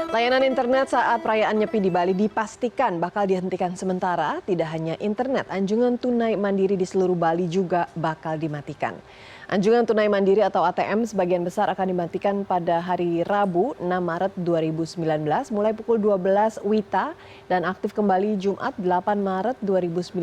Layanan internet saat perayaan Nyepi di Bali dipastikan bakal dihentikan sementara. Tidak hanya internet, anjungan tunai mandiri di seluruh Bali juga bakal dimatikan. Anjungan tunai mandiri atau ATM sebagian besar akan dimatikan pada hari Rabu 6 Maret 2019 mulai pukul 12 WITA dan aktif kembali Jumat 8 Maret 2019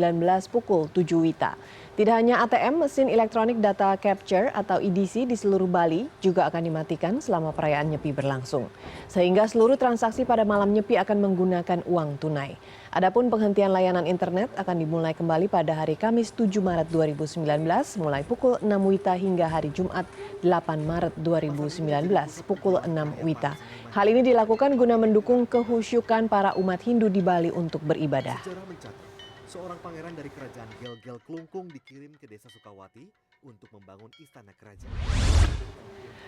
pukul 7 WITA. Tidak hanya ATM, mesin elektronik data capture atau EDC di seluruh Bali juga akan dimatikan selama perayaan Nyepi berlangsung. Sehingga seluruh transaksi pada malam Nyepi akan menggunakan uang tunai. Adapun penghentian layanan internet akan dimulai kembali pada hari Kamis 7 Maret 2019 mulai pukul 6 WITA hingga hari Jumat 8 Maret 2019 pukul 6 WITA. Hal ini dilakukan guna mendukung kehusyukan para umat Hindu di Bali untuk beribadah. Seorang pangeran dari kerajaan Gel-Gel Klungkung dikirim ke desa Sukawati untuk membangun istana kerajaan.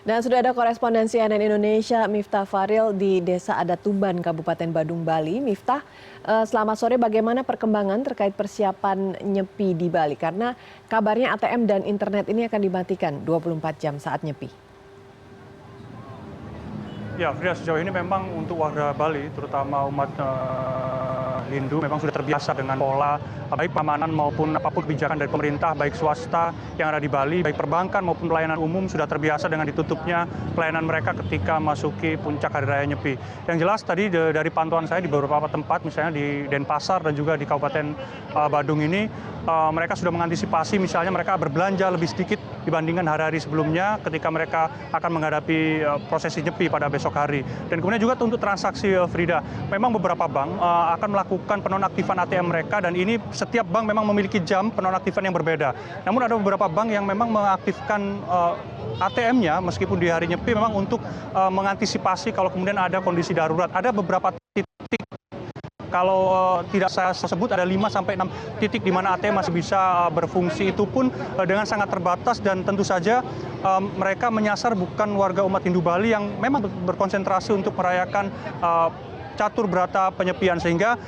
Dan sudah ada koresponden CNN Indonesia Miftah Faril di Desa Adat Tuban, Kabupaten Badung, Bali. Miftah, selamat sore. Bagaimana perkembangan terkait persiapan Nyepi di Bali? Karena kabarnya ATM dan internet ini akan dimatikan 24 jam saat Nyepi. Ya, Frida, sejauh ini memang untuk warga Bali, terutama umat Hindu, memang sudah terbiasa dengan pola baik pengamanan maupun apapun kebijakan dari pemerintah, baik swasta yang ada di Bali, baik perbankan maupun pelayanan umum sudah terbiasa dengan ditutupnya pelayanan mereka ketika masuki puncak Hari Raya Nyepi. Yang jelas tadi dari pantauan saya di beberapa tempat, misalnya di Denpasar dan juga di Kabupaten Badung ini, mereka sudah mengantisipasi, misalnya mereka berbelanja lebih sedikit dibandingkan hari-hari sebelumnya ketika mereka akan menghadapi prosesi Nyepi pada besok hari. Dan kemudian juga untuk transaksi, Frida, memang beberapa bank akan melakukan penonaktifan ATM mereka, dan ini setiap bank memang memiliki jam penonaktifan yang berbeda. Namun ada beberapa bank yang memang mengaktifkan ATM-nya meskipun di hari Nyepi memang untuk mengantisipasi kalau kemudian ada kondisi darurat. Ada beberapa titik, kalau tidak saya sebut ada 5 sampai 6 titik di mana ATM masih bisa berfungsi, itu pun dengan sangat terbatas, dan tentu saja mereka menyasar bukan warga umat Hindu Bali yang memang berkonsentrasi untuk merayakan catur berata penyepian, sehingga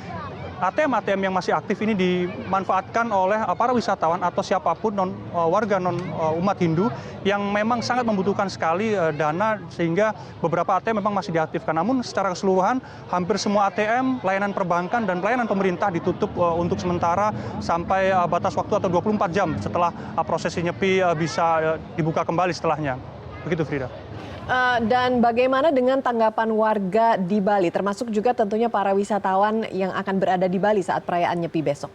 ATM yang masih aktif ini dimanfaatkan oleh para wisatawan atau siapapun warga non umat Hindu yang memang sangat membutuhkan sekali dana, sehingga beberapa ATM memang masih diaktifkan. Namun secara keseluruhan hampir semua ATM, layanan perbankan dan pelayanan pemerintah ditutup untuk sementara sampai batas waktu atau 24 jam setelah prosesi Nyepi bisa dibuka kembali setelahnya. Begitu, Frida. Dan bagaimana dengan tanggapan warga di Bali, termasuk juga tentunya para wisatawan yang akan berada di Bali saat perayaan Nyepi besok?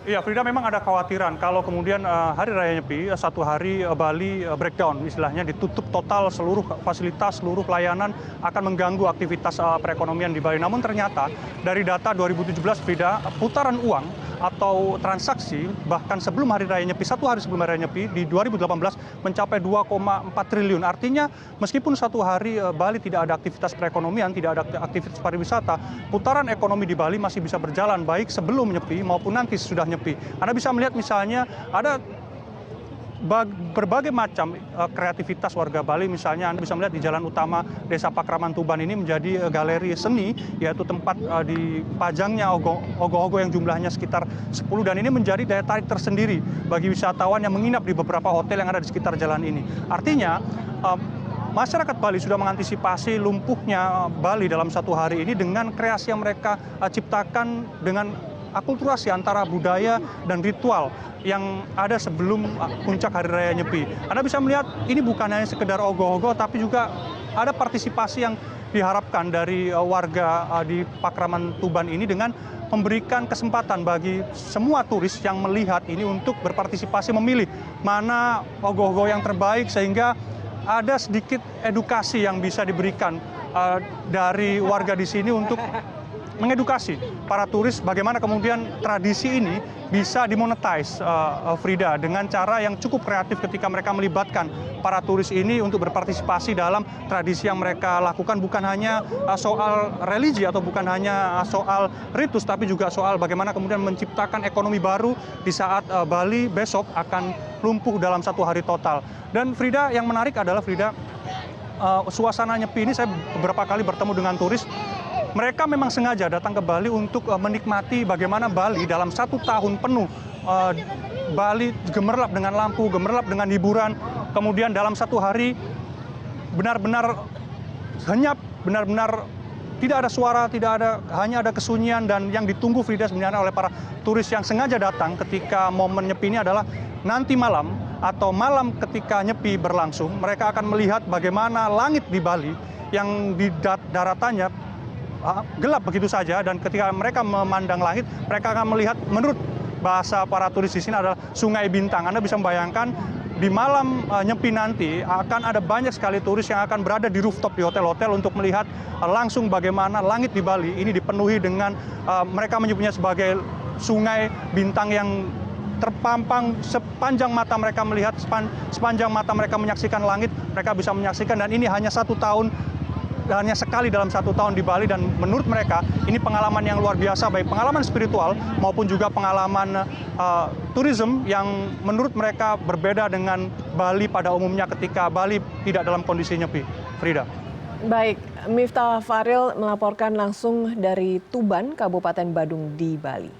Iya, Frida, memang ada kekhawatiran kalau kemudian Hari Raya Nyepi, satu hari Bali breakdown, istilahnya ditutup total seluruh fasilitas, seluruh pelayanan, akan mengganggu aktivitas perekonomian di Bali. Namun ternyata dari data 2017, Frida, putaran uang atau transaksi bahkan sebelum Hari Raya Nyepi, satu hari sebelum Hari Raya Nyepi di 2018 mencapai 2,4 triliun. Artinya meskipun satu hari Bali tidak ada aktivitas perekonomian, tidak ada aktivitas pariwisata, putaran ekonomi di Bali masih bisa berjalan baik sebelum Nyepi maupun nanti sesudah Nyepi. Anda bisa melihat misalnya ada berbagai macam kreativitas warga Bali. Misalnya Anda bisa melihat di jalan utama Desa Pakraman Tuban ini menjadi galeri seni, yaitu tempat dipajangnya ogoh-ogoh yang jumlahnya sekitar 10, dan ini menjadi daya tarik tersendiri bagi wisatawan yang menginap di beberapa hotel yang ada di sekitar jalan ini. Artinya masyarakat Bali sudah mengantisipasi lumpuhnya Bali dalam satu hari ini dengan kreasi yang mereka ciptakan dengan akulturasi antara budaya dan ritual yang ada sebelum puncak Hari Raya Nyepi. Anda bisa melihat ini bukan hanya sekedar ogoh-ogoh, tapi juga ada partisipasi yang diharapkan dari warga di Pakraman Tuban ini dengan memberikan kesempatan bagi semua turis yang melihat ini untuk berpartisipasi memilih mana ogoh-ogoh yang terbaik, sehingga ada sedikit edukasi yang bisa diberikan dari warga di sini untuk mengedukasi para turis bagaimana kemudian tradisi ini bisa dimonetize, Frida, dengan cara yang cukup kreatif ketika mereka melibatkan para turis ini untuk berpartisipasi dalam tradisi yang mereka lakukan, bukan hanya soal religi atau bukan hanya soal ritus, tapi juga soal bagaimana kemudian menciptakan ekonomi baru di saat Bali besok akan lumpuh dalam satu hari total. Dan Frida, yang menarik adalah, Frida, suasana Nyepi ini saya beberapa kali bertemu dengan turis. Mereka memang sengaja datang ke Bali untuk menikmati bagaimana Bali dalam satu tahun penuh Bali gemerlap dengan lampu, gemerlap dengan hiburan. Kemudian dalam satu hari benar-benar senyap, benar-benar tidak ada suara, hanya ada kesunyian, dan yang ditunggu Frida sebenarnya oleh para turis yang sengaja datang ketika momen nyepi ini adalah nanti malam atau malam ketika nyepi berlangsung, mereka akan melihat bagaimana langit di Bali yang di daratannya gelap begitu saja, dan ketika mereka memandang langit, mereka akan melihat, menurut bahasa para turis di sini, adalah sungai bintang. Anda bisa membayangkan di malam nyepi nanti akan ada banyak sekali turis yang akan berada di rooftop di hotel-hotel untuk melihat langsung bagaimana langit di Bali ini dipenuhi dengan mereka menyebutnya sebagai sungai bintang yang terpampang sepanjang mata mereka melihat, sepanjang mata mereka menyaksikan langit, mereka bisa menyaksikan, dan ini hanya hanya sekali dalam 1 tahun di Bali, dan menurut mereka ini pengalaman yang luar biasa, baik pengalaman spiritual maupun juga pengalaman tourism yang menurut mereka berbeda dengan Bali pada umumnya ketika Bali tidak dalam kondisi nyepi. Frida. Baik, Miftah Faril melaporkan langsung dari Tuban, Kabupaten Badung di Bali.